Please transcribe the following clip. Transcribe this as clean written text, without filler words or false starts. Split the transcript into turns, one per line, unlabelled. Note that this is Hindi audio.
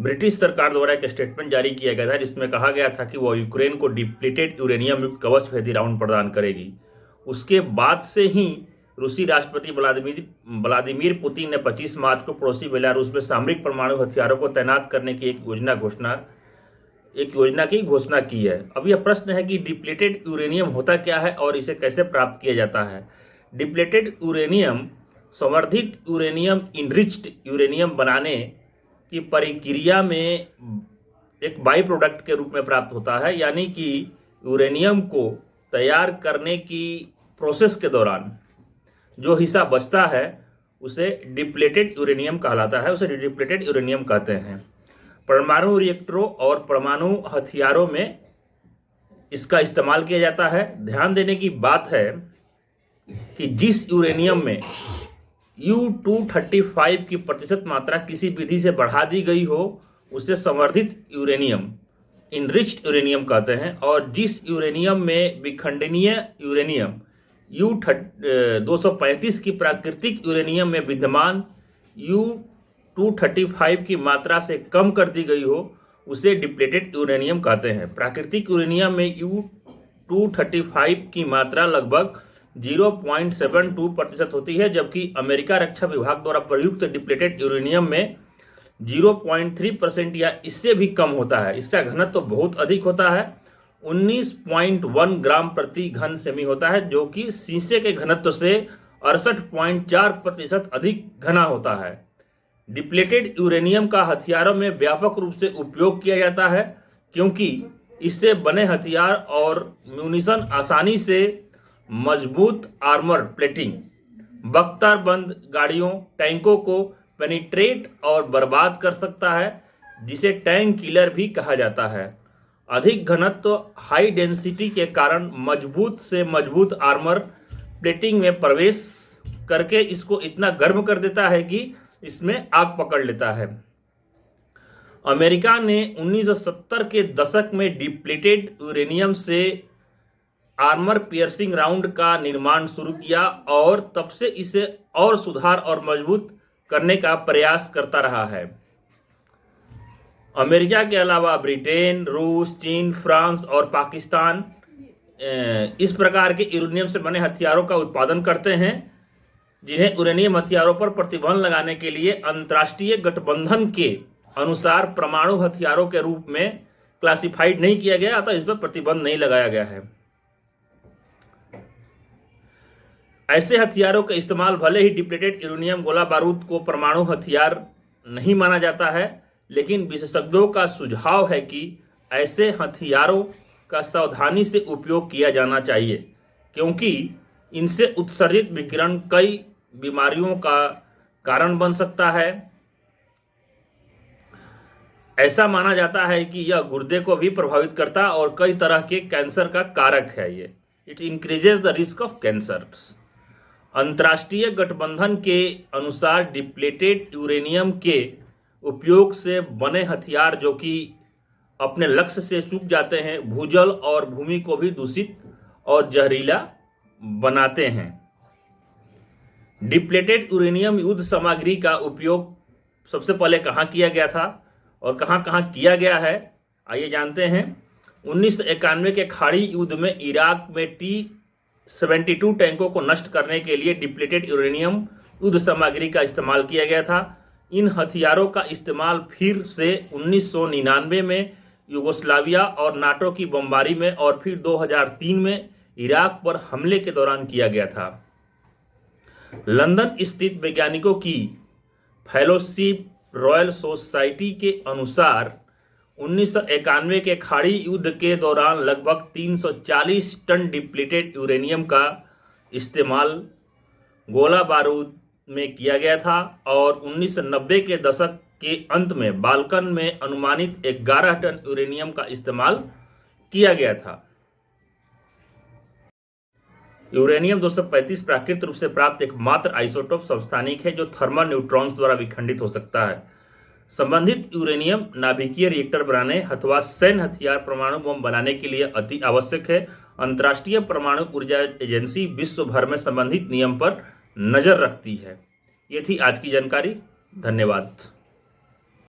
ब्रिटिश सरकार द्वारा एक स्टेटमेंट जारी किया गया था जिसमें कहा गया था कि वह यूक्रेन को डिप्लीटेड यूरेनियम युक्त कवच भेदी राउंड प्रदान करेगी। उसके बाद से ही रूसी राष्ट्रपति व्लादिमीर पुतिन ने 25 मार्च को पड़ोसी बेलारूस में सामरिक परमाणु हथियारों को तैनात करने की एक योजना की घोषणा की है। अब यह प्रश्न है कि डिप्लीटेड यूरेनियम होता क्या है और इसे कैसे प्राप्त किया जाता है। डिप्लीटेड यूरेनियम संवर्धित यूरेनियम इनरिच्ड यूरेनियम बनाने की प्रक्रिया में एक बाई प्रोडक्ट के रूप में प्राप्त होता है, यानी कि यूरेनियम को तैयार करने की प्रोसेस के दौरान जो हिस्सा बचता है उसे डिप्लीटेड यूरेनियम कहलाता है, उसे डिप्लीटेड यूरेनियम कहते हैं। परमाणु रिएक्टरों और परमाणु हथियारों में इसका इस्तेमाल किया जाता है। ध्यान देने की बात है कि जिस यूरेनियम में U-235 की प्रतिशत मात्रा किसी विधि से बढ़ा दी गई हो उसे संवर्धित यूरेनियम इनरिच्ड यूरेनियम कहते हैं, और जिस यूरेनियम में विखंडनीय यूरेनियम U-235 की प्राकृतिक यूरेनियम में विद्यमान U-235 की मात्रा से कम कर दी गई हो उसे डिप्लीटेड यूरेनियम कहते हैं। प्राकृतिक यूरेनियम में U-235 की मात्रा लगभग 0.72% होती है, जबकि अमेरिका रक्षा विभाग द्वारा प्रयुक्त डिप्लीटेड यूरेनियम में 0.3% या इससे भी कम होता है। इसका घनत्व तो बहुत अधिक होता है, 19.1 ग्राम प्रति घन सेमी होता है, जो कि शीशे के घनत्व से 68.4% अधिक घना होता है। डिप्लीटेड यूरेनियम का हथियारों में व्यापक रूप से उपयोग किया जाता है क्योंकि इससे बने हथियार और म्यूनिशन आसानी से मजबूत आर्मर प्लेटिंग, बख्तरबंद गाड़ियों, टैंकों को पेनिट्रेट और बर्बाद कर सकता है, जिसे टैंक किलर भी कहा जाता है। अधिक घनत्व हाई डेंसिटी के कारण मजबूत से मजबूत आर्मर प्लेटिंग में प्रवेश करके इसको इतना गर्म कर देता है कि इसमें आग पकड़ लेता है। अमेरिका ने 1970 के दशक में डिप्लीटेड यूरेनियम से आर्मर पियर्सिंग राउंड का निर्माण शुरू किया और तब से इसे और सुधार और मजबूत करने का प्रयास करता रहा है। अमेरिका के अलावा ब्रिटेन, रूस, चीन, फ्रांस और पाकिस्तान इस प्रकार के यूरेनियम से बने हथियारों का उत्पादन करते हैं, जिन्हें यूरेनियम हथियारों पर प्रतिबंध लगाने के लिए अंतर्राष्ट्रीय गठबंधन के अनुसार परमाणु हथियारों के रूप में क्लासिफाइड नहीं किया गया, अतः इस पर प्रतिबंध नहीं लगाया गया है। ऐसे हथियारों का इस्तेमाल भले ही डिप्लीटेड यूरेनियम गोला बारूद को परमाणु हथियार नहीं माना जाता है, लेकिन विशेषज्ञों का सुझाव है कि ऐसे हथियारों का सावधानी से उपयोग किया जाना चाहिए क्योंकि इनसे उत्सर्जित विकिरण कई बीमारियों का कारण बन सकता है। ऐसा माना जाता है कि यह गुर्दे को भी प्रभावित करता और कई तरह के कैंसर का कारक है। ये it increases the risk of cancer. अंतर्राष्ट्रीय गठबंधन के अनुसार डिप्लीटेड यूरेनियम के उपयोग से बने हथियार जो कि अपने लक्ष्य से सूख जाते हैं, भूजल और भूमि को भी दूषित और जहरीला बनाते हैं। डिप्लीटेड यूरेनियम युद्ध सामग्री का उपयोग सबसे पहले कहाँ किया गया था और कहाँ कहाँ किया गया है, आइए जानते हैं। 1991 के खाड़ी युद्ध में इराक में T-72 टैंकों को नष्ट करने के लिए डिप्लीटेड यूरेनियम युद्ध सामग्री का इस्तेमाल किया गया था। इन हथियारों का इस्तेमाल फिर से 1999 में यूगोस्लाविया और नाटो की बमबारी में और फिर 2003 में इराक पर हमले के दौरान किया गया था। लंदन स्थित वैज्ञानिकों की फेलोशिप रॉयल सोसाइटी के अनुसार 1991 के खाड़ी युद्ध के दौरान लगभग 340 टन डिप्लीटेड यूरेनियम का इस्तेमाल गोला बारूद में किया गया था और 1990 के दशक के अंत में बाल्कन में अनुमानित 11 टन यूरेनियम का इस्तेमाल किया गया था। यूरेनियम 235 प्राकृतिक रूप से प्राप्त एकमात्र आइसोटोप समस्थानिक है जो थर्मल न्यूट्रॉन्स द्वारा विखंडित हो सकता है। संबंधित यूरेनियम नाभिकीय रिएक्टर बनाने अथवा सैन्य हथियार परमाणु बम बनाने के लिए अति आवश्यक है। अंतर्राष्ट्रीय परमाणु ऊर्जा एजेंसी विश्व भर में संबंधित नियम पर नजर रखती है। ये थी आज की जानकारी। धन्यवाद।